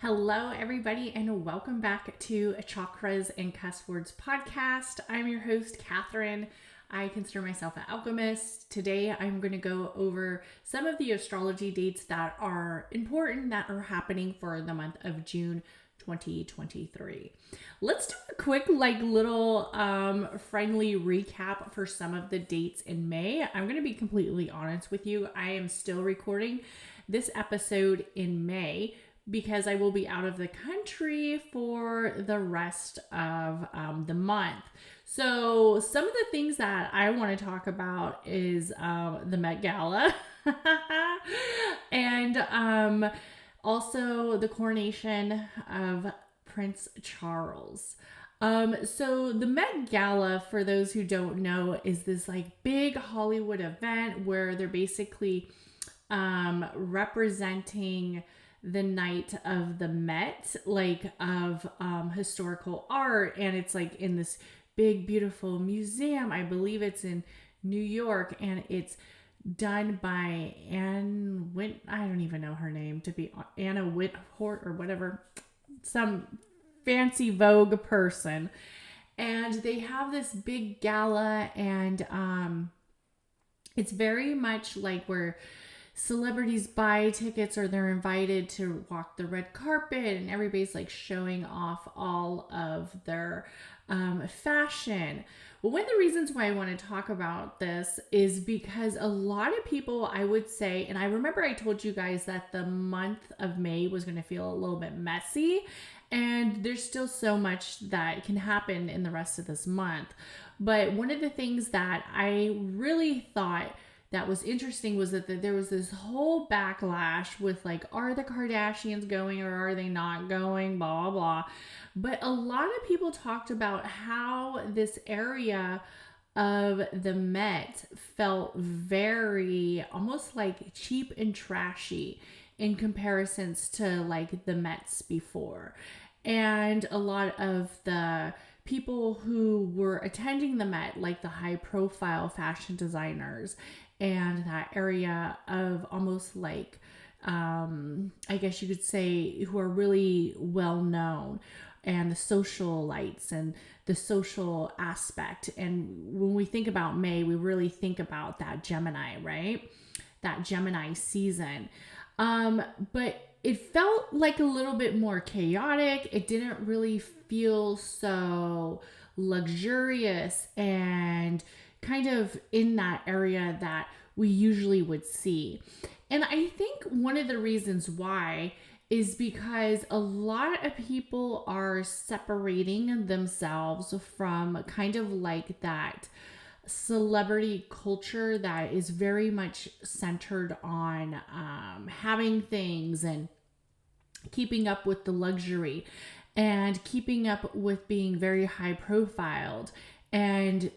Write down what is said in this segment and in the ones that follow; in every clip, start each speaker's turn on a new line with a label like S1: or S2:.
S1: Hello, everybody, and welcome back to Chakras and Cusswords podcast. I'm your host, Katherine. I consider myself an alchemist. Today, I'm going to go over some of the astrology dates that are important that are happening for the month of June 2023. Let's do a quick little friendly recap for some of the dates in May. I'm going to be completely honest with you. I am still recording this episode in May because I will be out of the country for the rest of the month. So some of the things that I want to talk about is the Met Gala and also the coronation of Prince Charles. So the Met Gala, for those who don't know, is this big Hollywood event where they're basically representing the night of the Met, of historical art, and it's in this big beautiful museum. I believe it's in New York, and it's done by I don't even know her name, to be Anna Whithort or whatever, some fancy Vogue person. And they have this big gala, and it's very much where celebrities buy tickets or they're invited to walk the red carpet, and everybody's showing off all of their fashion. Well, one of the reasons why I want to talk about this is because a lot of people, I would say, and I remember I told you guys that the month of May was going to feel a little bit messy, and there's still so much that can happen in the rest of this month. But one of the things that I really thought that was interesting was that there was this whole backlash with are the Kardashians going or are they not going, blah, blah, blah. But a lot of people talked about how this area of the Met felt very almost cheap and trashy in comparisons to the Mets before. And a lot of the people who were attending the Met, the high profile fashion designers, and that area of almost I guess you could say, who are really well known, and the socialites and the social aspect. And when we think about May, we really think about that Gemini, right? That Gemini season. But it felt a little bit more chaotic. It didn't really feel so luxurious and kind of in that area that we usually would see. And I think one of the reasons why is because a lot of people are separating themselves from kind of that celebrity culture that is very much centered on having things and keeping up with the luxury and keeping up with being very high profiled. And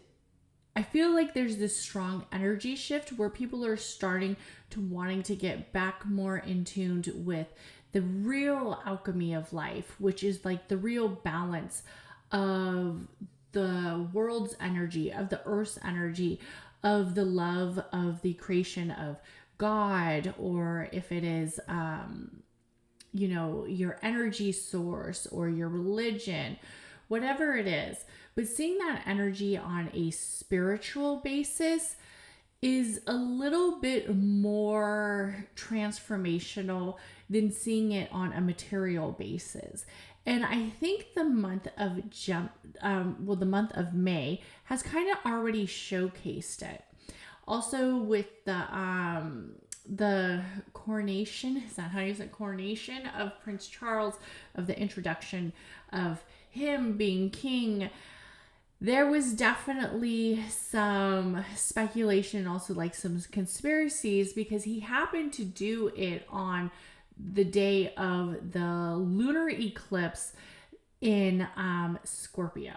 S1: I feel there's this strong energy shift where people are starting to wanting to get back more in tune with the real alchemy of life, which is the real balance of the world's energy, of the earth's energy, of the love of the creation of God, or if it is, your energy source or your religion, whatever it is. But seeing that energy on a spiritual basis is a little bit more transformational than seeing it on a material basis. And I think the month of the month of May has kind of already showcased it. Also with the coronation, is that how you say coronation of Prince Charles, of the introduction of him being king, there was definitely some speculation, also some conspiracies, because he happened to do it on the day of the lunar eclipse in Scorpio.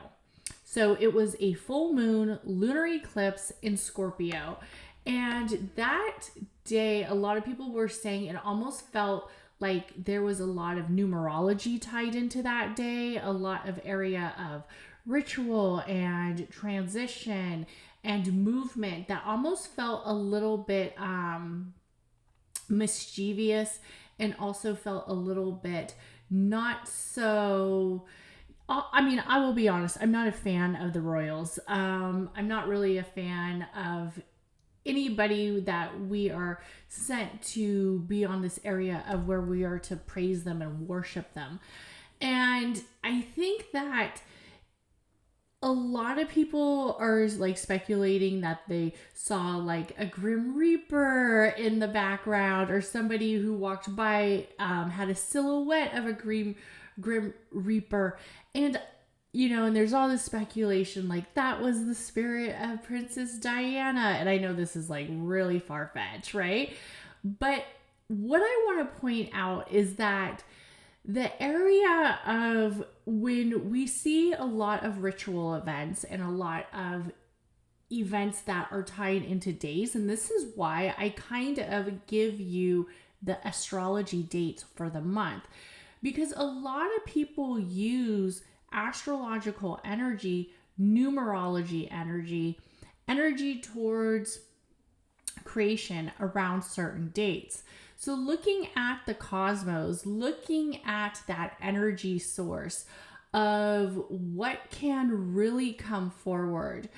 S1: So it was a full moon lunar eclipse in Scorpio. And that day, a lot of people were saying it almost felt there was a lot of numerology tied into that day, a lot of area of ritual and transition and movement that almost felt a little bit mischievous and also felt a little bit not so. I mean, I will be honest, I'm not a fan of the royals. I'm not really a fan of anybody that we are sent to be on this area of where we are to praise them and worship them. And I think that a lot of people are like speculating that they saw like a Grim Reaper in the background, or somebody who walked by had a silhouette of a Grim Reaper. And and there's all this speculation like that was the spirit of Princess Diana. And I know this is like really far-fetched, right? But what I want to point out is that the area of when we see a lot of ritual events and a lot of events that are tied into days, and this is why I kind of give you the astrology dates for the month, because a lot of people use astrological energy, numerology energy towards creation around certain dates. So looking at the cosmos, looking at that energy source of what can really come forward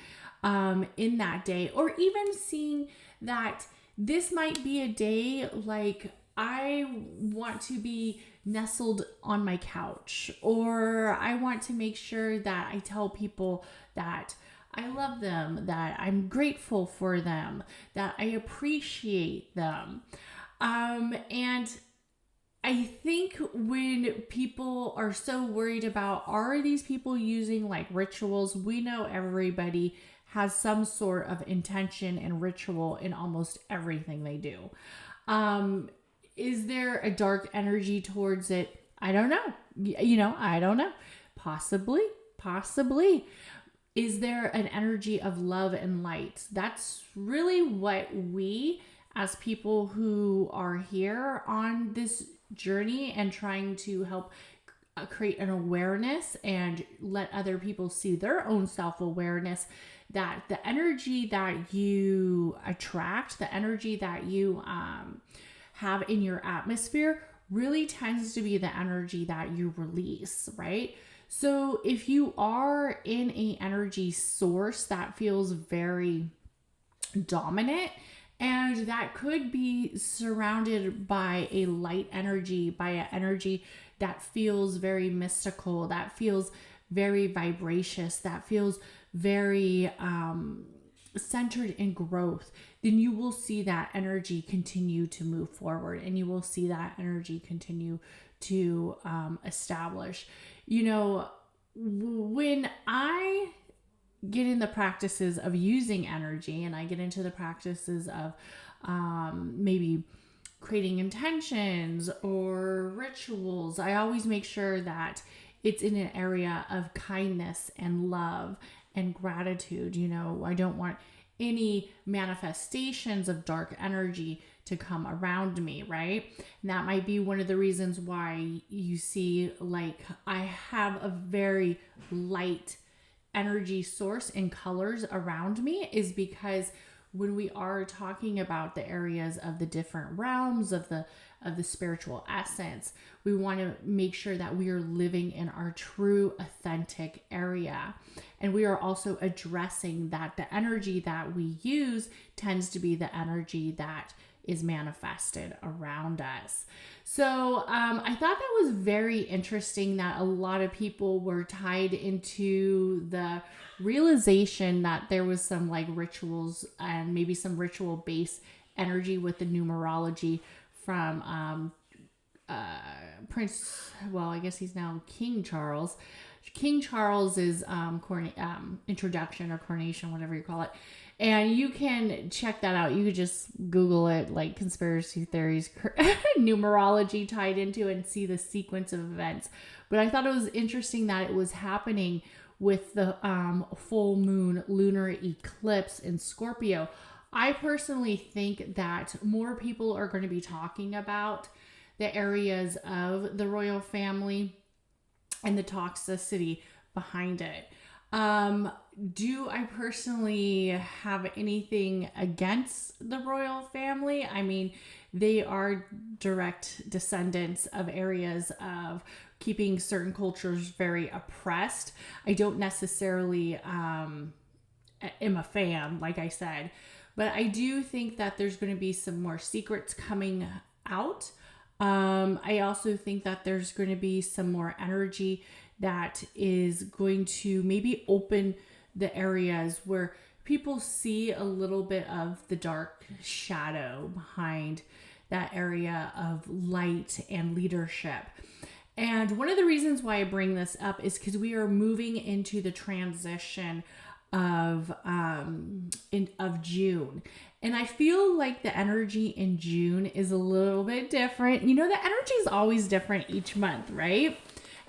S1: in that day, or even seeing that this might be a day like I want to be nestled on my couch, or I want to make sure that I tell people that I love them, that I'm grateful for them, that I appreciate them. And I think when people are so worried about, are these people using like rituals? We know everybody has some sort of intention and ritual in almost everything they do. Is there a dark energy towards it? I don't know. I don't know. Possibly. Is there an energy of love and light? That's really what we, as people who are here on this journey and trying to help create an awareness and let other people see their own self-awareness, that the energy that you attract, the energy that you have in your atmosphere really tends to be the energy that you release, right? So if you are in an energy source that feels very dominant, and that could be surrounded by a light energy, by an energy that feels very mystical, that feels very vibracious, that feels very centered in growth, then you will see that energy continue to move forward, and you will see that energy continue to establish. When I get in the practices of using energy, and I get into the practices of maybe creating intentions or rituals, I always make sure that it's in an area of kindness and love and gratitude. I don't want any manifestations of dark energy to come around me, right? And that might be one of the reasons why you see like I have a very light energy source in colors around me, is because when we are talking about the areas of the different realms of the spiritual essence, we want to make sure that we are living in our true authentic area. And we are also addressing that the energy that we use tends to be the energy that is manifested around us. So I thought that was very interesting that a lot of people were tied into the realization that there was some like rituals and maybe some ritual based energy with the numerology from Prince, well, I guess he's now King Charles. King Charles's introduction or coronation, whatever you call it. And you can check that out. You could just Google it, like conspiracy theories, numerology tied into, and see the sequence of events. But I thought it was interesting that it was happening with the full moon lunar eclipse in Scorpio. I personally think that more people are going to be talking about the areas of the royal family and the toxicity behind it. Do I personally have anything against the royal family? I mean, they are direct descendants of areas of keeping certain cultures very oppressed. I don't necessarily am a fan, like I said, but I do think that there's going to be some more secrets coming out. I also think that there's going to be some more energy that is going to maybe open the areas where people see a little bit of the dark shadow behind that area of light and leadership. And one of the reasons why I bring this up is because we are moving into the transition of June. And I feel like the energy in June is a little bit different. You know, the energy is always different each month, right?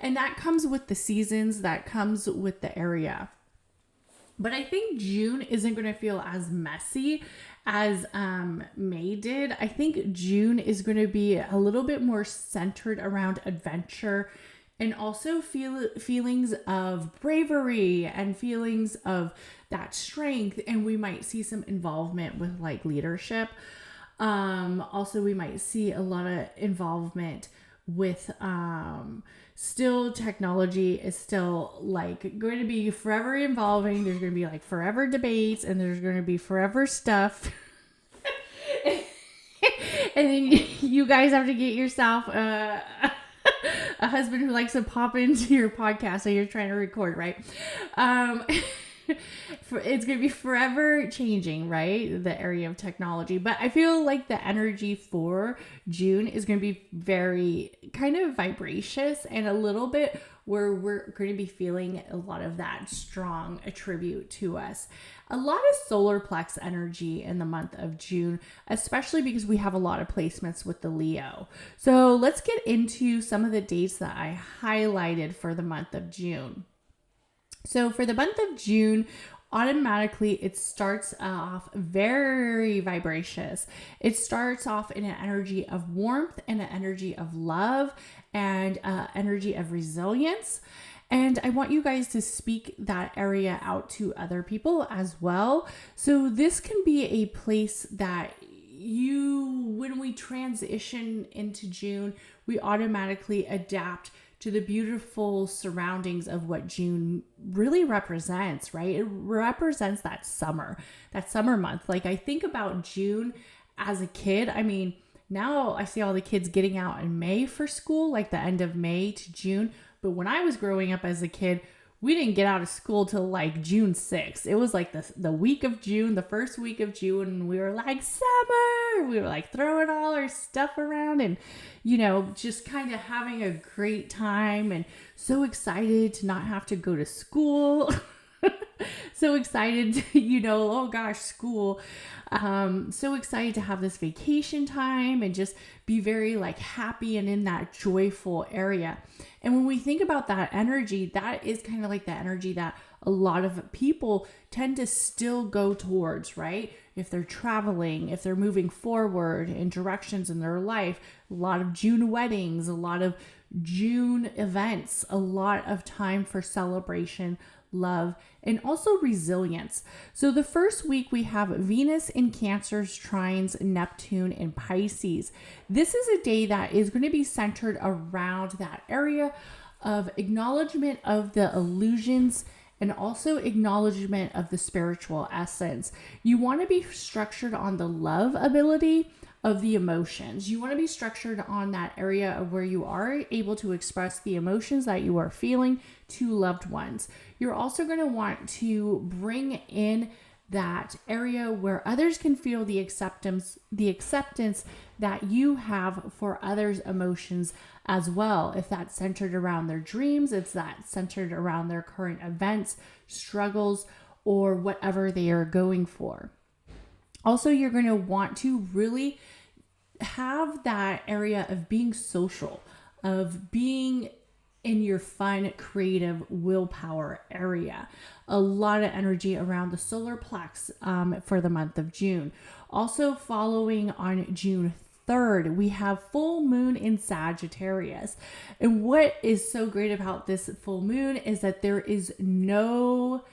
S1: And that comes with the seasons, that comes with the area. But I think June isn't going to feel as messy as May did. I think June is going to be a little bit more centered around adventure and also feelings of bravery and feelings of that strength. And we might see some involvement with like leadership. Also, we might see a lot of involvement with still technology is still like going to be forever evolving. There's going to be like forever debates and there's going to be forever stuff. And then you guys have to get yourself a husband who likes to pop into your podcast so you're trying to record, right? It's going to be forever changing, right? The area of technology. But I feel like the energy for June is going to be very kind of vibracious and a little bit where we're going to be feeling a lot of that strong attribute to us. A lot of solar plex energy in the month of June, especially because we have a lot of placements with the Leo. So let's get into some of the dates that I highlighted for the month of June. So for the month of June, automatically it starts off very vibracious. It starts off in an energy of warmth and an energy of love and energy of resilience. And I want you guys to speak that area out to other people as well. So this can be a place that when we transition into June, we automatically adapt to the beautiful surroundings of what June really represents, right? It represents that summer month. Like I think about June as a kid. I mean, now I see all the kids getting out in May for school, like the end of May to June. But when I was growing up as a kid, we didn't get out of school till like June 6th. It was like the week of June, the first week of June, and we were like, summer! We were like throwing all our stuff around and, you know, just kind of having a great time and so excited to not have to go to school. So excited to, you know, oh gosh, school. So excited to have this vacation time and just be very like happy and in that joyful area. And when we think about that energy, that is kind of like the energy that a lot of people tend to still go towards, right? If they're traveling, if they're moving forward in directions in their life, a lot of June weddings, a lot of June events, a lot of time for celebration, love, and also resilience. So the first week we have Venus in Cancers trines Neptune in Pisces. This is a day that is going to be centered around that area of acknowledgement of the illusions and also acknowledgement of the spiritual essence. You want to be structured on the love ability of the emotions. You want to be structured on that area of where you are able to express the emotions that you are feeling to loved ones. You're also going to want to bring in that area where others can feel the acceptance that you have for others' emotions as well. If that's centered around their dreams, if that's centered around their current events, struggles, or whatever they are going for. Also, you're going to want to really have that area of being social, of being in your fun, creative, willpower area. A lot of energy around the solar plex for the month of June. Also following on June 3rd, we have full moon in Sagittarius. And what is so great about this full moon is that there is no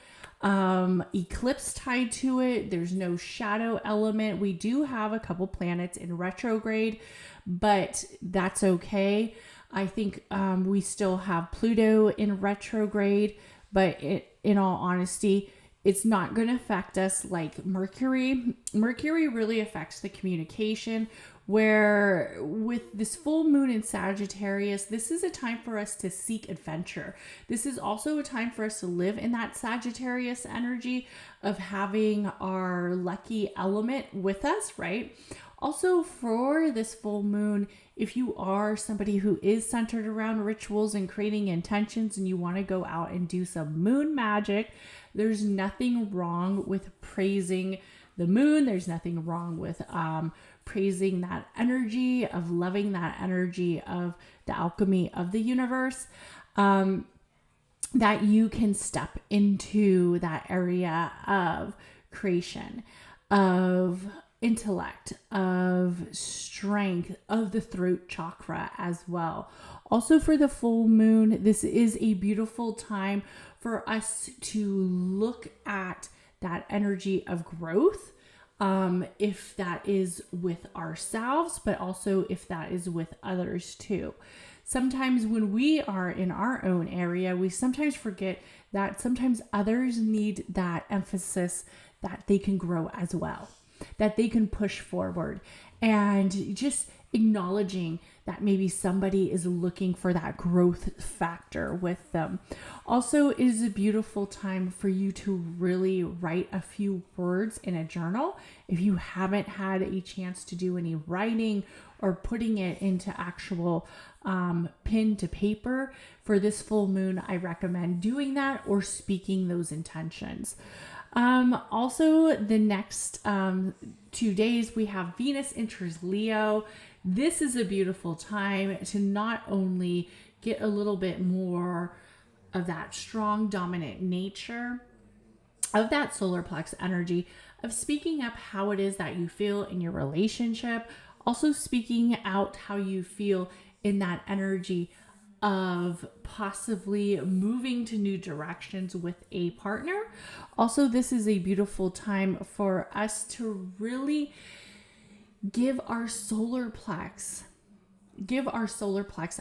S1: eclipse tied to it. There's no shadow element. We do have a couple planets in retrograde, but that's okay. I think we still have Pluto in retrograde, but in all honesty, it's not going to affect us like Mercury. Mercury really affects the communication, where with this full moon in Sagittarius, this is a time for us to seek adventure. This is also a time for us to live in that Sagittarius energy of having our lucky element with us, right? Also, for this full moon, if you are somebody who is centered around rituals and creating intentions and you want to go out and do some moon magic, there's nothing wrong with praising the moon. There's nothing wrong with praising that energy, of loving that energy of the alchemy of the universe, that you can step into that area of creation, of intellect, of strength, of the throat chakra as well. Also, for the full moon, this is a beautiful time for us to look at that energy of growth, if that is with ourselves, but also if that is with others too. Sometimes when we are in our own area, we sometimes forget that sometimes others need that emphasis that they can grow as well, that they can push forward, and just acknowledging that maybe somebody is looking for that growth factor with them. Also, it is a beautiful time for you to really write a few words in a journal. If you haven't had a chance to do any writing or putting it into actual pen to paper for this full moon, I recommend doing that or speaking those intentions. Also, the next 2 days, we have Venus enters Leo. This is a beautiful time to not only get a little bit more of that strong, dominant nature, of that solar plex energy, of speaking up how it is that you feel in your relationship, also speaking out how you feel in that energy of possibly moving to new directions with a partner. Also, this is a beautiful time for us to really give our solar plex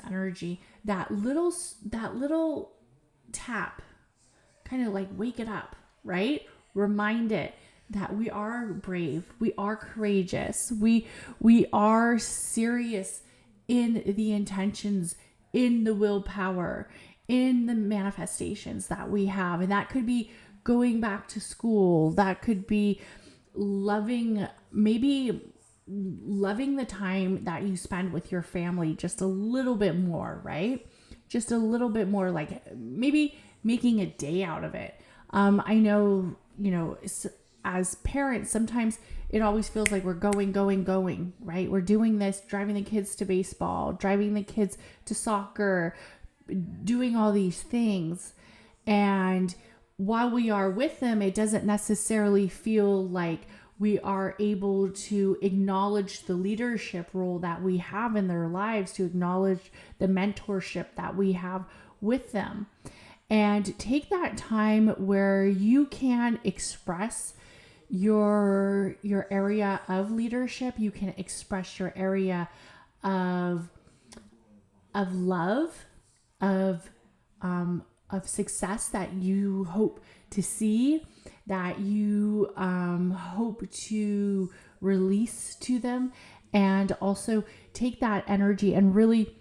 S1: energy that little tap, kind of like wake it up, right? Remind it that we are brave, we are courageous, we are serious in the intentions, in the willpower, in the manifestations that we have. And that could be going back to school. That could be loving the time that you spend with your family just a little bit more, right? Just a little bit more, like maybe making a day out of it. I know, as parents, sometimes it always feels like we're going, right? We're doing this, driving the kids to baseball, driving the kids to soccer, doing all these things. And while we are with them, it doesn't necessarily feel like we are able to acknowledge the leadership role that we have in their lives, to acknowledge the mentorship that we have with them. And take that time where you can express your area of leadership. You can express your area of love, of success that you hope to see, that you hope to release to them. And also take that energy and really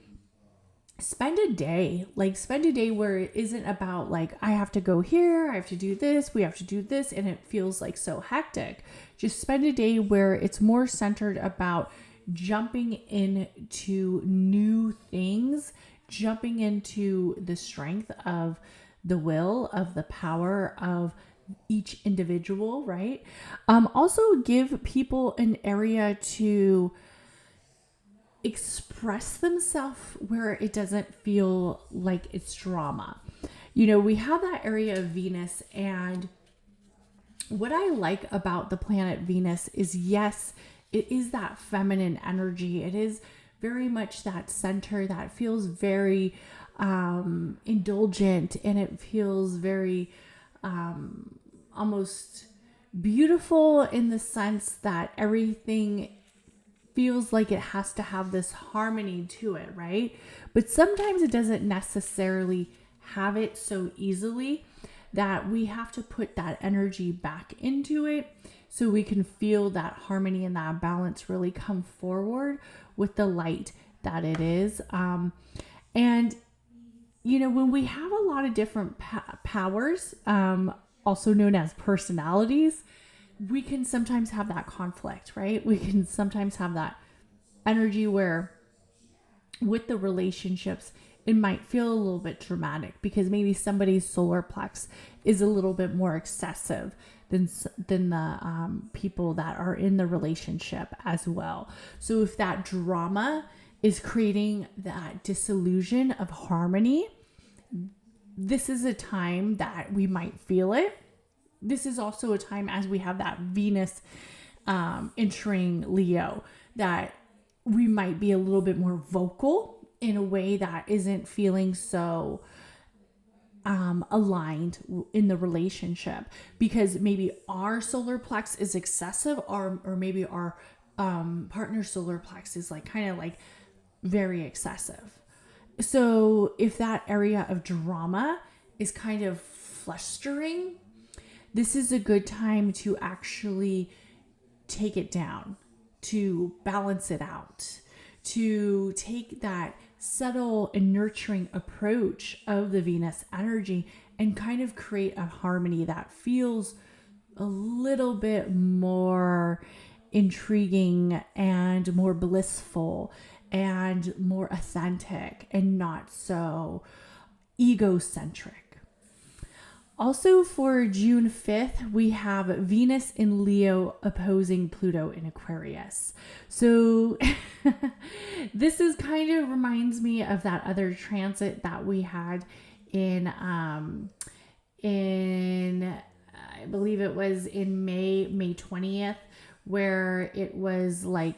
S1: spend a day where it isn't about like, I have to go here, I have to do this, we have to do this, and it feels like so hectic. Just spend a day where it's more centered about jumping into new things, jumping into the strength of the will, of the power of each individual, right? Also give people an area to express themselves where it doesn't feel like it's drama. We have that area of Venus, and what I like about the planet Venus is, yes, it is that feminine energy. It is very much that center that feels very indulgent, and it feels very almost beautiful in the sense that everything feels like it has to have this harmony to it, right? But sometimes it doesn't necessarily have it so easily, that we have to put that energy back into it so we can feel that harmony and that balance really come forward with the light that it is. And when we have a lot of different powers, also known as personalities, we can sometimes have that conflict, right? We can sometimes have that energy where with the relationships, it might feel a little bit dramatic because maybe somebody's solar plex is a little bit more excessive than the people that are in the relationship as well. So if that drama is creating that disillusion of harmony, this is a time that we might feel it. This is also a time, as we have that Venus entering Leo, that we might be a little bit more vocal in a way that isn't feeling so aligned in the relationship, because maybe our solar plex is excessive, or maybe our partner's solar plex is kind of very excessive. So if that area of drama is kind of flustering, this is a good time to actually take it down, to balance it out, to take that subtle and nurturing approach of the Venus energy and kind of create a harmony that feels a little bit more intriguing and more blissful and more authentic and not so egocentric. Also for June 5th, we have Venus in Leo opposing Pluto in Aquarius. So this is kind of reminds me of that other transit that we had in I believe it was in May 20th, where it was I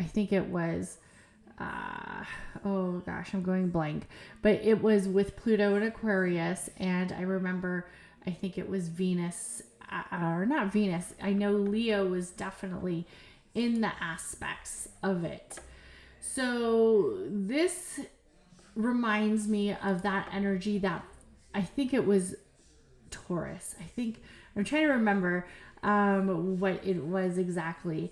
S1: think it was oh gosh, I'm going blank, but it was with Pluto and Aquarius. And I remember, I think it was Venus, or not Venus. I know Leo was definitely in the aspects of it. So this reminds me of that energy that I think it was Taurus. I'm trying to remember what it was exactly.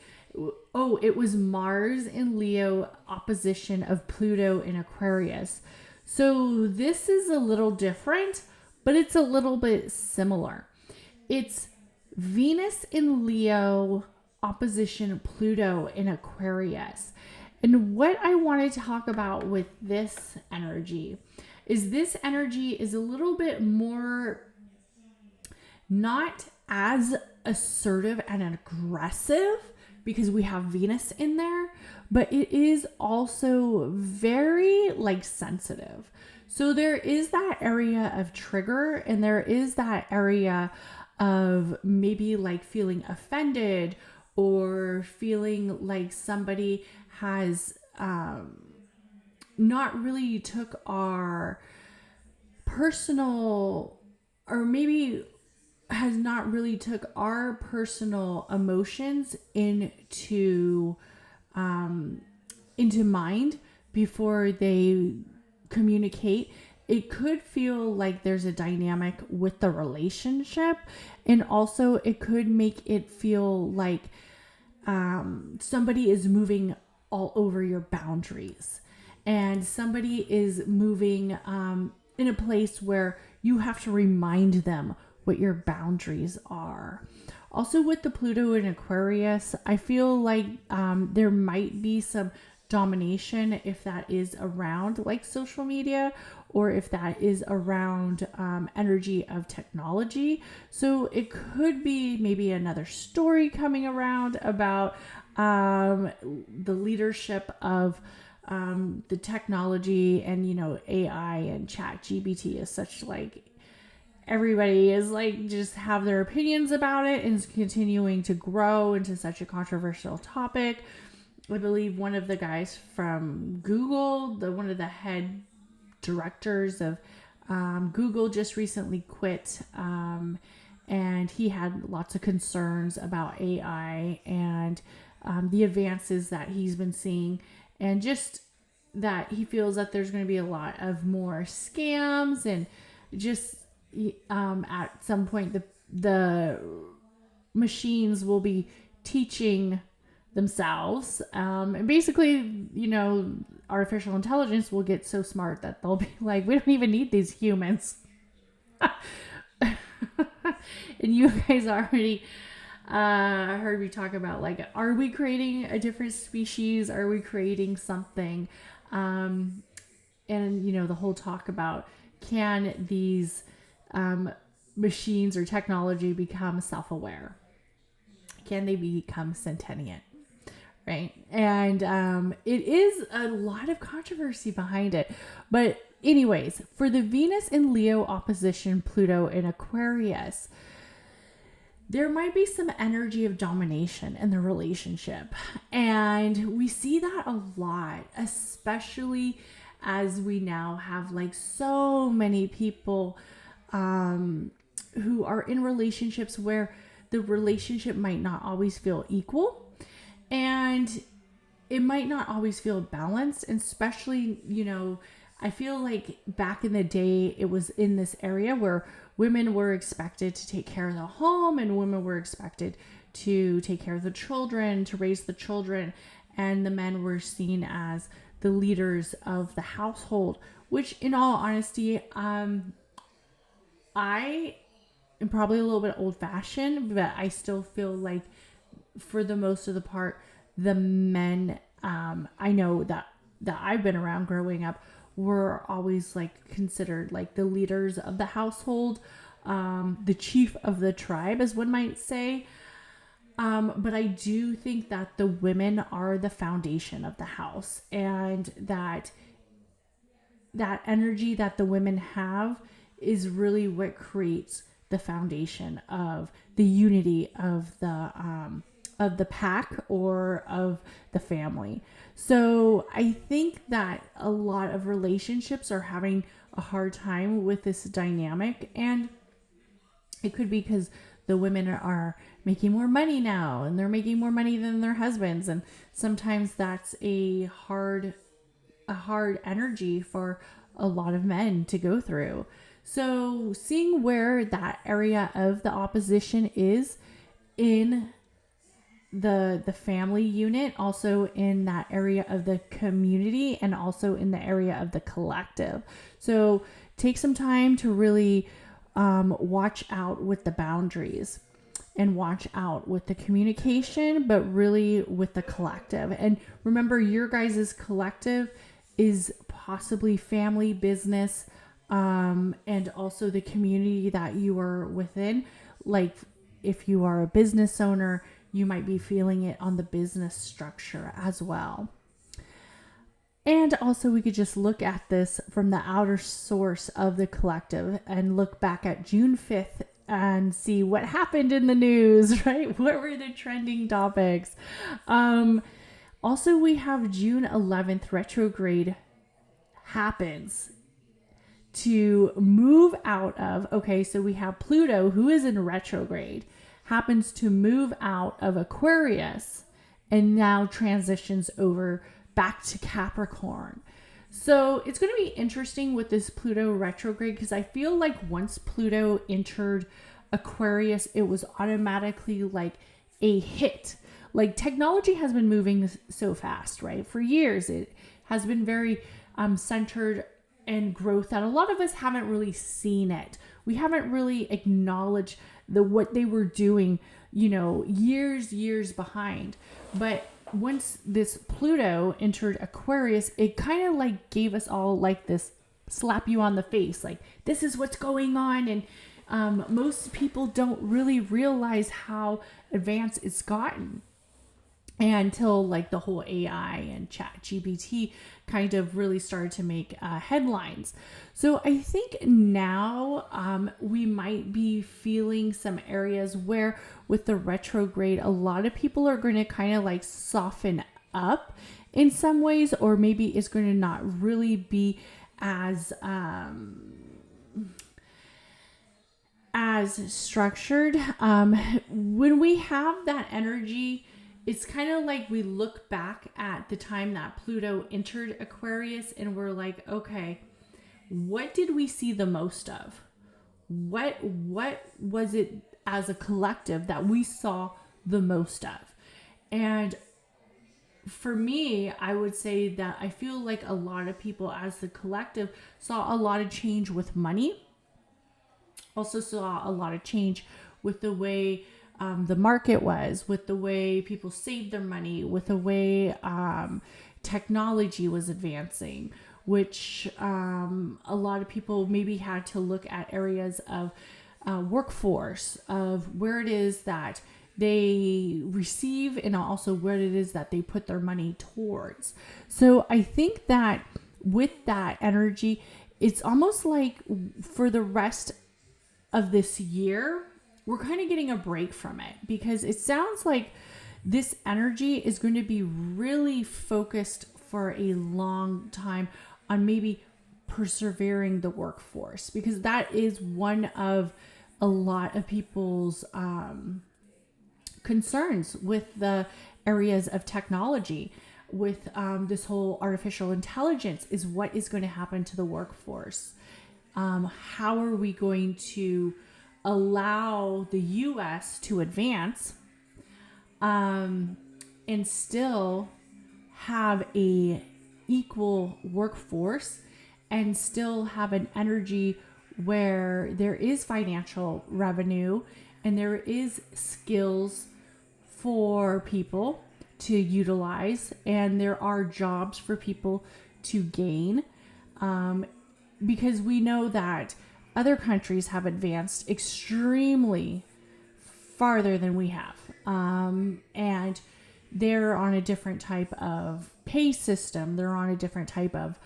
S1: Oh, it was Mars in Leo opposition of Pluto in Aquarius. So this is a little different, but it's a little bit similar. It's Venus in Leo opposition Pluto in Aquarius. And what I want to talk about with this energy is a little bit more not as assertive and aggressive, because we have Venus in there, but it is also very sensitive. So there is that area of trigger, and there is that area of maybe feeling offended, or feeling like somebody has not really took our personal, or maybe has not really took our personal emotions into mind before they communicate. It could feel like there's a dynamic with the relationship, and also it could make it feel like somebody is moving all over your boundaries, and somebody is moving in a place where you have to remind them what your boundaries are. Also with the Pluto in Aquarius, I feel like there might be some domination if that is around social media, or if that is around energy of technology. So it could be maybe another story coming around about the leadership of the technology, and AI and ChatGPT is such everybody is just have their opinions about it, and is continuing to grow into such a controversial topic. I believe one of the guys from Google, one of the head directors of Google, just recently quit, And he had lots of concerns about AI and the advances that he's been seeing, and just that he feels that there's going to be a lot of more scams, and just at some point the machines will be teaching themselves, and basically, artificial intelligence will get so smart that they'll be like, we don't even need these humans. And you guys already heard me talk about, like, are we creating a different species? Are we creating something? And the whole talk about, can these machines or technology become self-aware? Can they become sentient? Right? And it is a lot of controversy behind it. But anyways, for the Venus in Leo opposition Pluto in Aquarius, there might be some energy of domination in the relationship. And we see that a lot, especially as we now have like so many people who are in relationships where the relationship might not always feel equal, and it might not always feel balanced. And especially, I feel like back in the day, it was in this area where women were expected to take care of the home, and women were expected to take care of the children, to raise the children, and the men were seen as the leaders of the household, which, in all honesty, I am probably a little bit old-fashioned, but I still feel like, for the most of the part, the men I know that I've been around growing up were always like considered like the leaders of the household, the chief of the tribe, as one might say. But I do think that the women are the foundation of the house, and that energy that the women have is really what creates the foundation of the unity of the pack or of the family. So I think that a lot of relationships are having a hard time with this dynamic, and it could be because the women are making more money now, and they're making more money than their husbands, and sometimes that's a hard energy for a lot of men to go through. So seeing where that area of the opposition is in the family unit, also in that area of the community, and also in the area of the collective. So take some time to really watch out with the boundaries, and watch out with the communication, but really with the collective. And remember, your guys' collective is possibly family, business, and also the community that you are within. Like, if you are a business owner, you might be feeling it on the business structure as well. And also, we could just look at this from the outer source of the collective and look back at June 5th and see what happened in the news, right? What were the trending topics? Also, we have June 11th retrograde happens to move out of, okay, so we have Pluto, who is in retrograde, happens to move out of Aquarius and now transitions over back to Capricorn. So it's going to be interesting with this Pluto retrograde, because I feel like once Pluto entered Aquarius, it was automatically like a hit. Like, technology has been moving so fast, right? For years, it has been very centered in growth that a lot of us haven't really seen it. We haven't really acknowledged what they were doing, years behind. But once this Pluto entered Aquarius, it kind of like gave us all like this slap you on the face, like, this is what's going on. And most people don't really realize how advanced it's gotten until like the whole AI and ChatGPT kind of really started to make headlines. So I think now we might be feeling some areas where with the retrograde, a lot of people are going to kind of like soften up in some ways, or maybe it's going to not really be as as structured. When we have that energy, it's kind of like we look back at the time that Pluto entered Aquarius and we're like, okay, what did we see the most of? What was it as a collective that we saw the most of? And for me, I would say that I feel like a lot of people as the collective saw a lot of change with money. Also saw a lot of change with the way the market was, with the way people saved their money, with the way technology was advancing, which a lot of people maybe had to look at areas of workforce, of where it is that they receive and also where it is that they put their money towards. So I think that with that energy, it's almost like for the rest of this year, we're kind of getting a break from it, because it sounds like this energy is going to be really focused for a long time on maybe persevering the workforce, because that is one of a lot of people's concerns with the areas of technology, with this whole artificial intelligence, is what is going to happen to the workforce. How are we going to allow the U.S. to advance and still have a equal workforce and still have an energy where there is financial revenue and there is skills for people to utilize and there are jobs for people to gain, because we know that other countries have advanced extremely farther than we have, and they're on a different type of pay system. They're on a different type of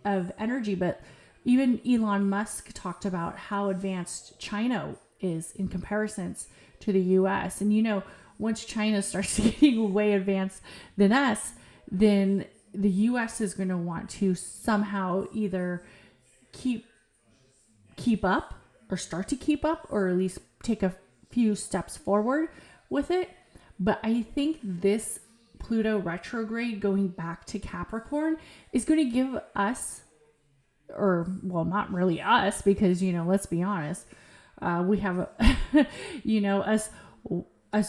S1: energy. But even Elon Musk talked about how advanced China is in comparisons to the U.S. And, you know, once China starts getting way advanced than us, then the U.S. is going to want to somehow either keep up or start to keep up, or at least take a few steps forward with it. But I think this Pluto retrograde going back to Capricorn is going to give us, or well, not really us, because, you know, let's be honest, we have, you know, us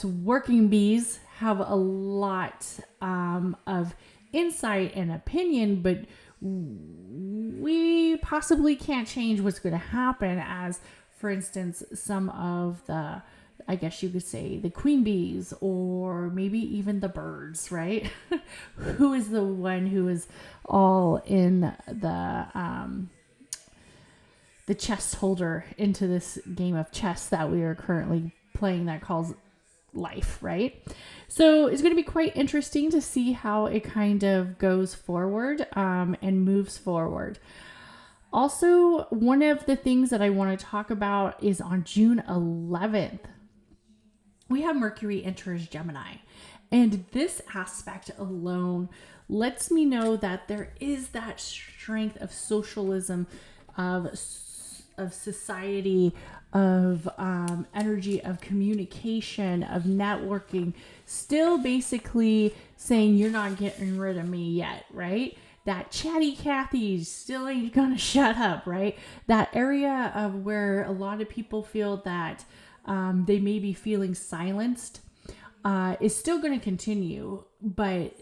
S1: working bees have a lot of insight and opinion, but we possibly can't change what's going to happen, as, for instance, some of the, I guess you could say, the queen bees, or maybe even the birds, right? Who is the one who is all in the chest holder into this game of chess that we are currently playing that calls life, right? So it's going to be quite interesting to see how it kind of goes forward and moves forward. Also, one of the things that I want to talk about is on June 11th, we have Mercury enters Gemini. And this aspect alone lets me know that there is that strength of socialism, of society, of energy, of communication, of networking, still basically saying you're not getting rid of me yet, right? That chatty Cathy still ain't gonna shut up, right? That area of where a lot of people feel that they may be feeling silenced is still going to continue, but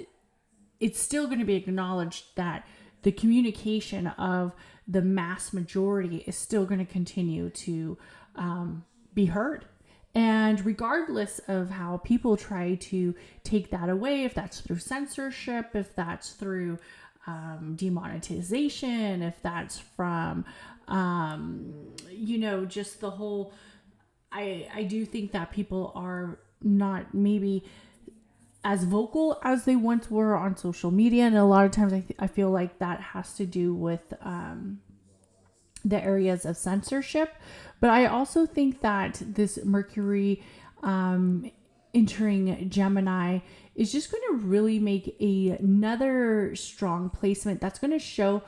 S1: it's still going to be acknowledged that the communication of the mass majority is still going to continue to be heard. And regardless of how people try to take that away, if that's through censorship, if that's through demonetization, if that's from, you know, just the whole, I do think that people are not maybe as vocal as they once were on social media. And a lot of times I feel like that has to do with the areas of censorship. But I also think that this Mercury entering Gemini is just going to really make another strong placement that's going to show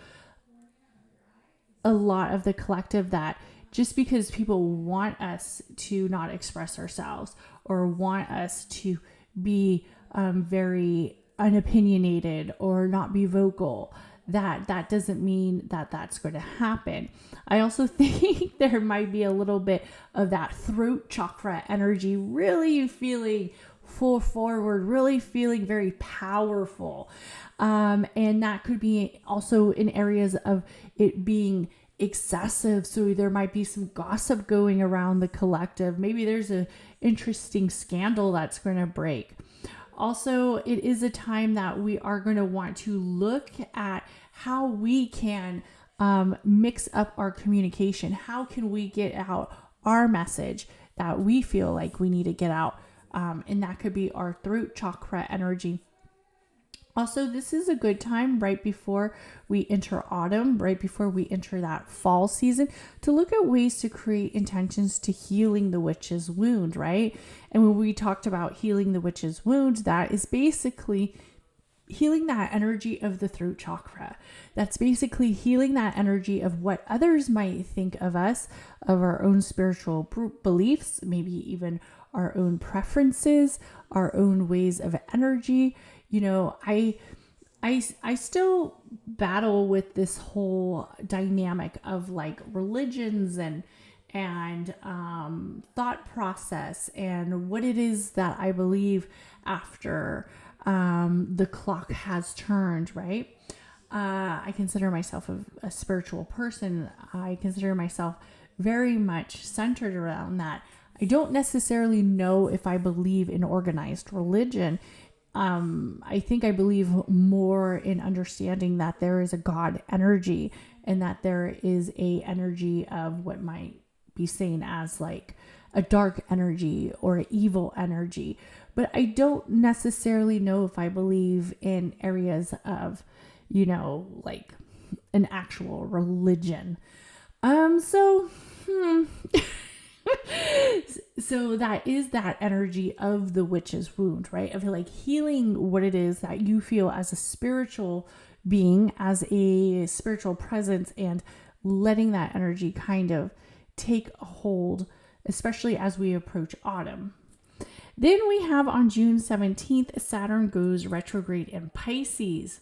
S1: a lot of the collective that just because people want us to not express ourselves or want us to be very unopinionated or not be vocal, that doesn't mean that that's going to happen. I also think there might be a little bit of that throat chakra energy, really feeling full forward, really feeling very powerful. And that could be also in areas of it being excessive. So there might be some gossip going around the collective. Maybe there's an interesting scandal that's going to break. Also, it is a time that we are going to want to look at how we can mix up our communication. How can we get out our message that we feel like we need to get out? And that could be our throat chakra energy. Also, this is a good time right before we enter autumn, right before we enter that fall season, to look at ways to create intentions to healing the witch's wound, right? And when we talked about healing the witch's wound, that is basically healing that energy of the throat chakra. That's basically healing that energy of what others might think of us, of our own spiritual beliefs, maybe even our own preferences, our own ways of energy. You know, I still battle with this whole dynamic of like religions and thought process and what it is that I believe after the clock has turned, right? I consider myself a spiritual person. I consider myself very much centered around that. I don't necessarily know if I believe in organized religion. I think I believe more in understanding that there is a God energy and that there is a energy of what might be seen as like a dark energy or an evil energy. But I don't necessarily know if I believe in areas of, you know, like an actual religion. So that is that energy of the witch's wound, right? Of like healing what it is that you feel as a spiritual being, as a spiritual presence, and letting that energy kind of take a hold, especially as we approach autumn. Then we have on June 17th, Saturn goes retrograde in Pisces.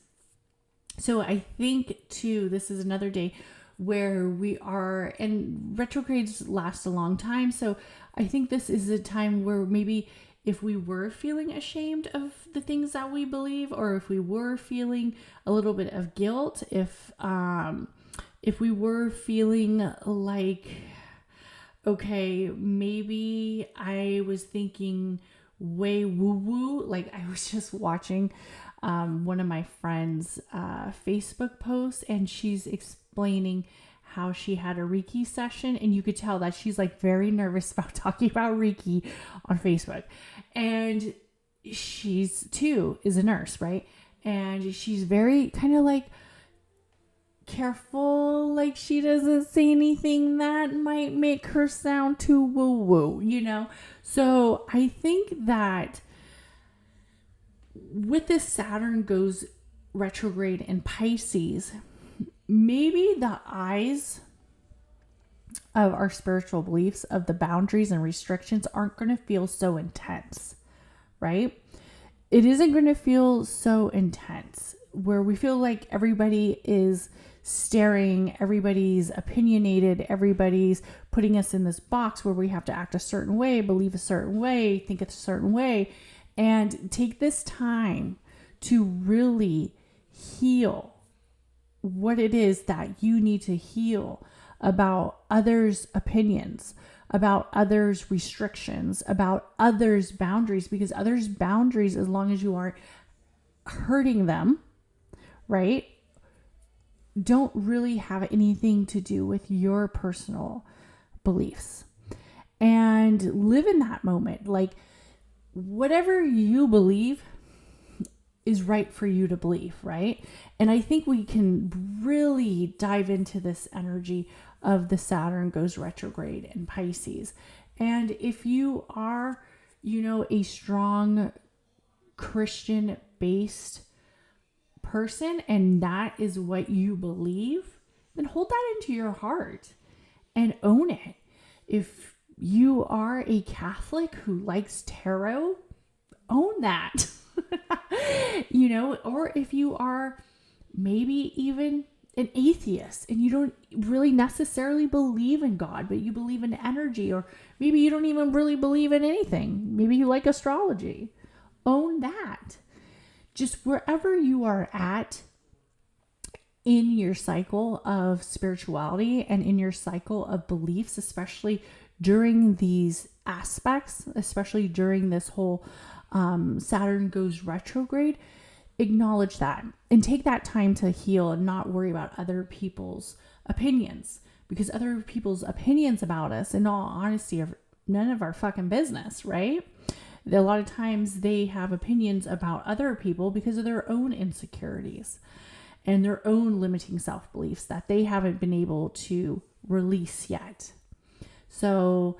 S1: So I think too, this is another day where we are, and retrogrades last a long time. So I think this is a time where maybe if we were feeling ashamed of the things that we believe, or if we were feeling a little bit of guilt, if we were feeling like, okay, maybe I was thinking way woo-woo, like I was just watching one of my friends' Facebook posts, and she's explaining how she had a Reiki session, and you could tell that she's like very nervous about talking about Reiki on Facebook. And she's too is a nurse, right? And she's very kind of like careful, like she doesn't say anything that might make her sound too woo-woo, you know? So I think that with this Saturn goes retrograde in Pisces, maybe the eyes of our spiritual beliefs, of the boundaries and restrictions, aren't going to feel so intense, right? It isn't going to feel so intense where we feel like everybody is staring, everybody's opinionated, everybody's putting us in this box where we have to act a certain way, believe a certain way, think a certain way, and take this time to really heal what it is that you need to heal about others' opinions, about others' restrictions, about others' boundaries, because others' boundaries, as long as you aren't hurting them, right, don't really have anything to do with your personal beliefs. And live in that moment. Like, whatever you believe is right for you to believe, right? And I think we can really dive into this energy of the Saturn goes retrograde in Pisces. And if you are, you know, a strong Christian-based person and that is what you believe, then hold that into your heart and own it. If you are a Catholic who likes tarot, own that. Or if you are maybe even an atheist and you don't really necessarily believe in God, but you believe in energy, or maybe you don't even really believe in anything. Maybe you like astrology. Own that. Just wherever you are at in your cycle of spirituality and in your cycle of beliefs, especially during these aspects, especially during this whole Saturn goes retrograde, acknowledge that and take that time to heal and not worry about other people's opinions, because other people's opinions about us, in all honesty, are none of our fucking business, right? A lot of times they have opinions about other people because of their own insecurities and their own limiting self-beliefs that they haven't been able to release yet. So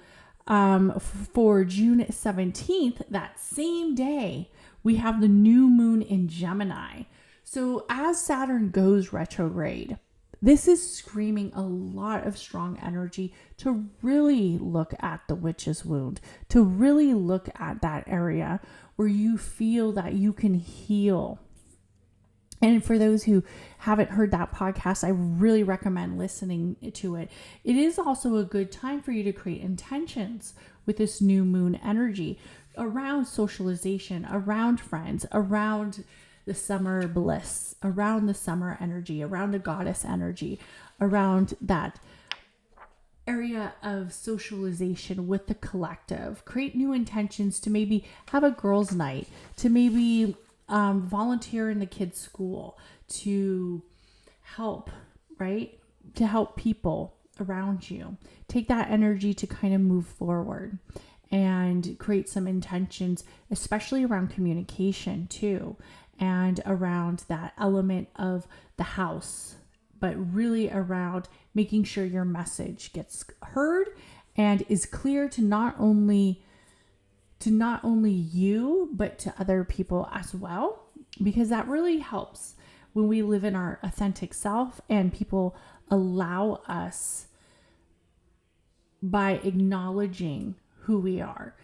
S1: for June 17th, that same day, we have the new moon in Gemini. So as Saturn goes retrograde, this is screaming a lot of strong energy to really look at the witch's wound, to really look at that area where you feel that you can heal. And for those who haven't heard that podcast, I really recommend listening to it. It is also a good time for you to create intentions with this new moon energy around socialization, around friends, around the summer bliss, around the summer energy, around the goddess energy, around that area of socialization with the collective. Create new intentions to maybe have a girls' night, to maybe volunteer in the kids' school, to help, right? To help people around you. Take that energy to kind of move forward and create some intentions, especially around communication too, and around that element of the house, but really around making sure your message gets heard and is clear to not only you, but to other people as well, because that really helps when we live in our authentic self and people allow us by acknowledging who we are.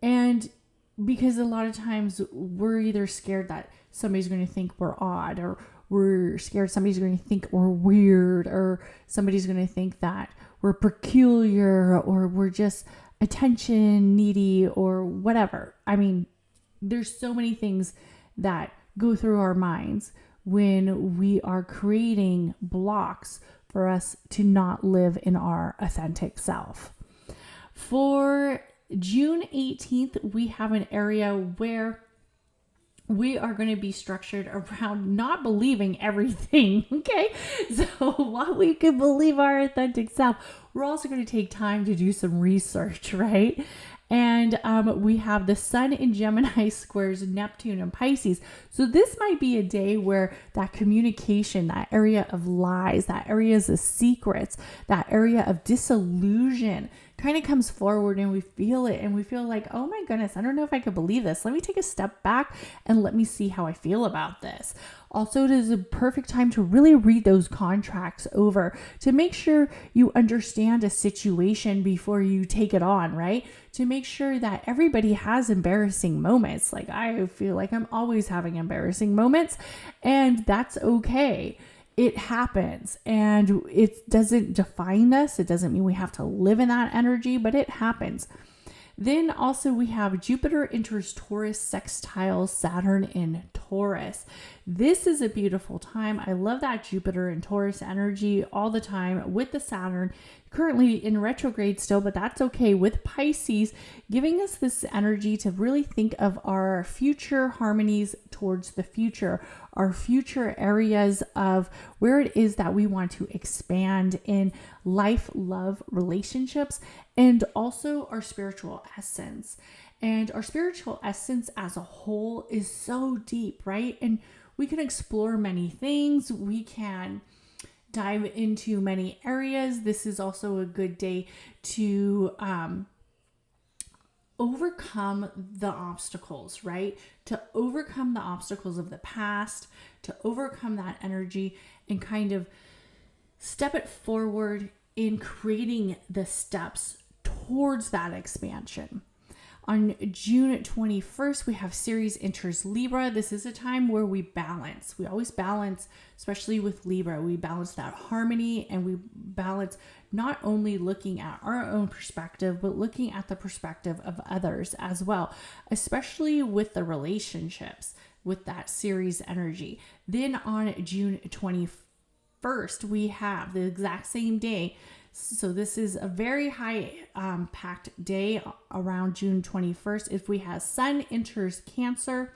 S1: And because a lot of times we're either scared that somebody's going to think we're odd, or we're scared somebody's going to think we're weird, or somebody's going to think that we're peculiar, or we're just attention needy, or whatever. I mean, there's so many things that go through our minds when we are creating blocks for us to not live in our authentic self. For June 18th, we have an area where we are going to be structured around not believing everything. Okay. So while we can believe our authentic self, we're also going to take time to do some research, right? And we have the Sun in Gemini squares Neptune and Pisces. So this might be a day where that communication, that area of lies, that area of secrets, that area of disillusion kind of comes forward, and we feel it, and we feel like, oh my goodness, I don't know if I could believe this. Let me take a step back and let me see how I feel about this. Also, it is a perfect time to really read those contracts over to make sure you understand a situation before you take it on, right? To make sure that everybody has embarrassing moments. Like, I feel like I'm always having embarrassing moments, and that's okay. It happens, and it doesn't define us. It doesn't mean we have to live in that energy, but it happens. Then also we have Jupiter enters Taurus sextile Saturn in Taurus. This is a beautiful time. I love that Jupiter and Taurus energy all the time with the Saturn currently in retrograde still, but that's okay, with Pisces giving us this energy to really think of our future harmonies towards the future, our future areas of where it is that we want to expand in life, love, relationships, and also our spiritual essence. And our spiritual essence as a whole is so deep, right? And we can explore many things. We can dive into many areas. This is also a good day to overcome the obstacles, right? To overcome the obstacles of the past, to overcome that energy and kind of step it forward in creating the steps towards that expansion. On June 21st, we have Ceres enters Libra. This is a time where we balance. We always balance, especially with Libra. We balance that harmony, and we balance not only looking at our own perspective, but looking at the perspective of others as well, especially with the relationships with that Ceres energy. Then on June 21st, we have the exact same day. So this is a very high packed day around June 21st. If we have Sun enters Cancer,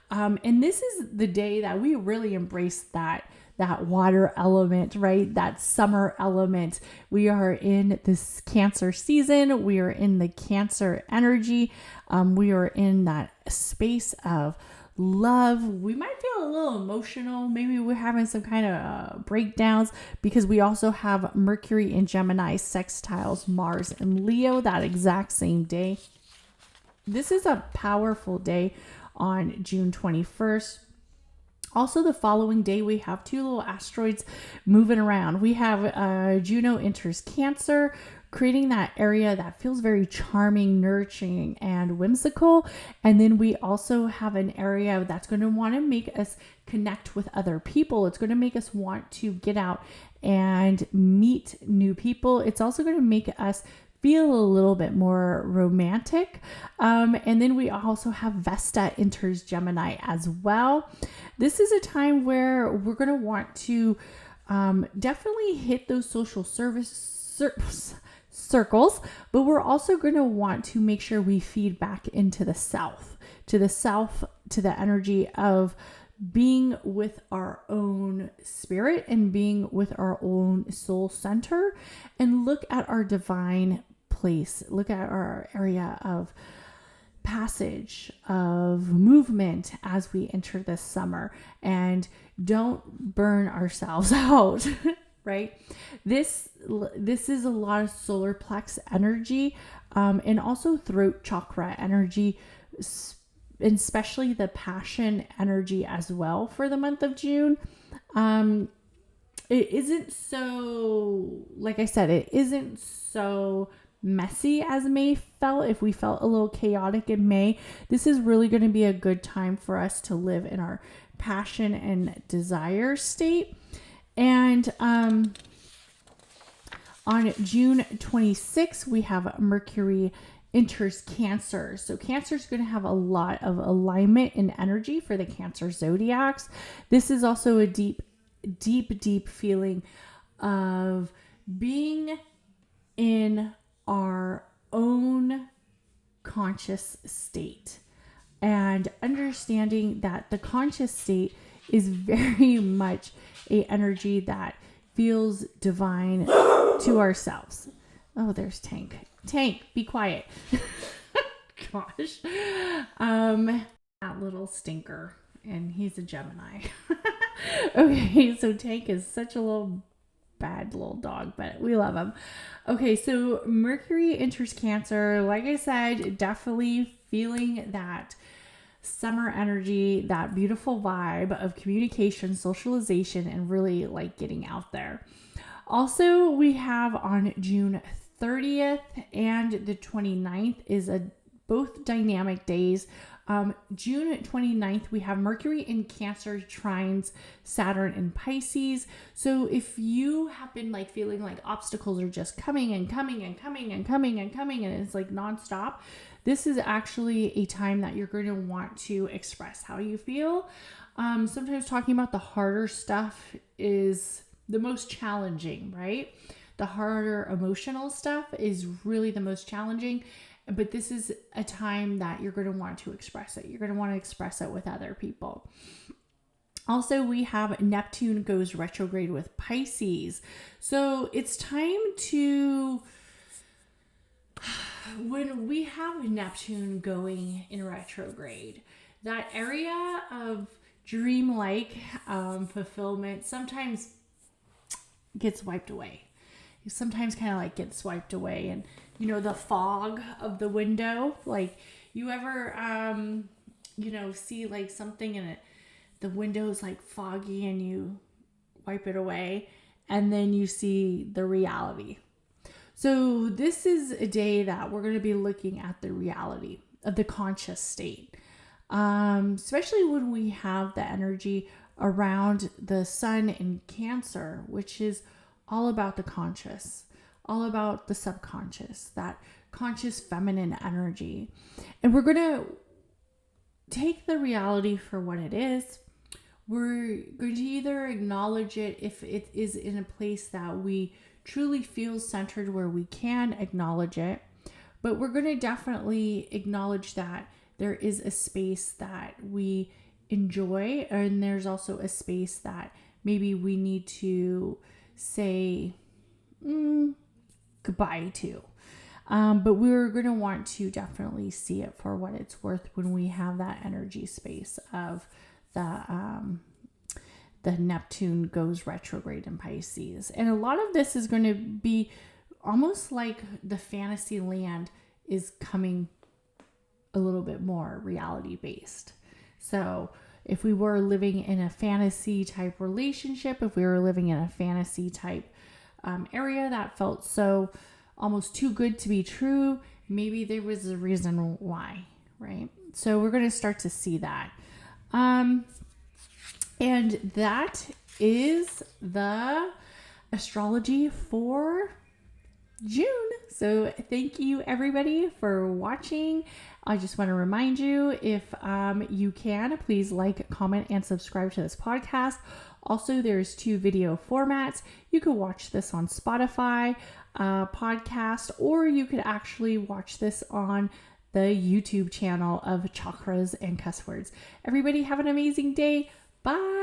S1: and this is the day that we really embrace that water element, right? That summer element. We are in this Cancer season. We are in the Cancer energy. We are in that space of love. We might feel a little emotional. Maybe we're having some kind of breakdowns, because we also have Mercury in Gemini sextiles Mars and Leo that exact same day. This is a powerful day on June 21st. Also, the following day, we have two little asteroids moving around. We have Juno enters Cancer, creating that area that feels very charming, nurturing, and whimsical. And then we also have an area that's going to want to make us connect with other people. It's going to make us want to get out and meet new people. It's also going to make us feel a little bit more romantic. And then we also have Vesta enters Gemini as well. This is a time where we're going to want to definitely hit those social circles, but we're also going to want to make sure we feed back into the self, to the energy of being with our own spirit and being with our own soul center, and look at our divine place, look at our area of passage, of movement as we enter this summer, and don't burn ourselves out. Right? This is a lot of solar plex energy, and also throat chakra energy, and especially the passion energy as well for the month of June. It isn't so, like I said, it isn't so messy as May felt. If we felt a little chaotic in May, this is really going to be a good time for us to live in our passion and desire state. And on June 26th, we have Mercury enters Cancer. So Cancer is going to have a lot of alignment and energy for the Cancer zodiacs. This is also a deep feeling of being in our own conscious state, and understanding that the conscious state is very much a energy that feels divine to ourselves. Oh, there's Tank. Tank, be quiet. Gosh. That little stinker, and he's a Gemini. Okay, so Tank is such a little bad little dog, but we love him. Okay, so Mercury enters Cancer. Like I said, definitely feeling that summer energy, that beautiful vibe of communication, socialization, and really like getting out there. Also, we have on June 30th and the 29th is both dynamic days. June 29th, we have Mercury in Cancer trines Saturn in Pisces. So if you have been like feeling like obstacles are just coming and coming and coming and coming and coming, and it's like nonstop, this is actually a time that you're going to want to express how you feel. Sometimes talking about the harder stuff is the most challenging, right? The harder emotional stuff is really the most challenging. But this is a time that you're going to want to express it. You're going to want to express it with other people. Also, we have Neptune goes retrograde with Pisces. So it's time to, when we have Neptune going in retrograde, that area of dreamlike fulfillment sometimes gets wiped away. Sometimes kind of like gets wiped away, and you know, the fog of the window, like you ever see like something and the window is like foggy and you wipe it away, and then you see the reality. So this is a day that we're going to be looking at the reality of the conscious state, especially when we have the energy around the sun in Cancer, which is all about the conscious, all about the subconscious, that conscious feminine energy. And we're going to take the reality for what it is. We're going to either acknowledge it if it is in a place that we truly feel centered, where we can acknowledge it, but we're going to definitely acknowledge that there is a space that we enjoy, and there's also a space that maybe we need to say goodbye to. But we're going to want to definitely see it for what it's worth when we have that energy space of the Neptune goes retrograde in Pisces. And a lot of this is going to be almost like the fantasy land is coming a little bit more reality based. So if we were living in a fantasy type relationship, if we were living in a fantasy type area that felt so almost too good to be true, maybe there was a reason why, right? So we're going to start to see that. And that is the astrology for June. So thank you everybody for watching. I just want to remind you, if you can, please like, comment, and subscribe to this podcast. Also, there's 2 video formats. You could watch this on Spotify podcast, or you could actually watch this on the YouTube channel of Chakras and Cusswords. Everybody have an amazing day. Bye.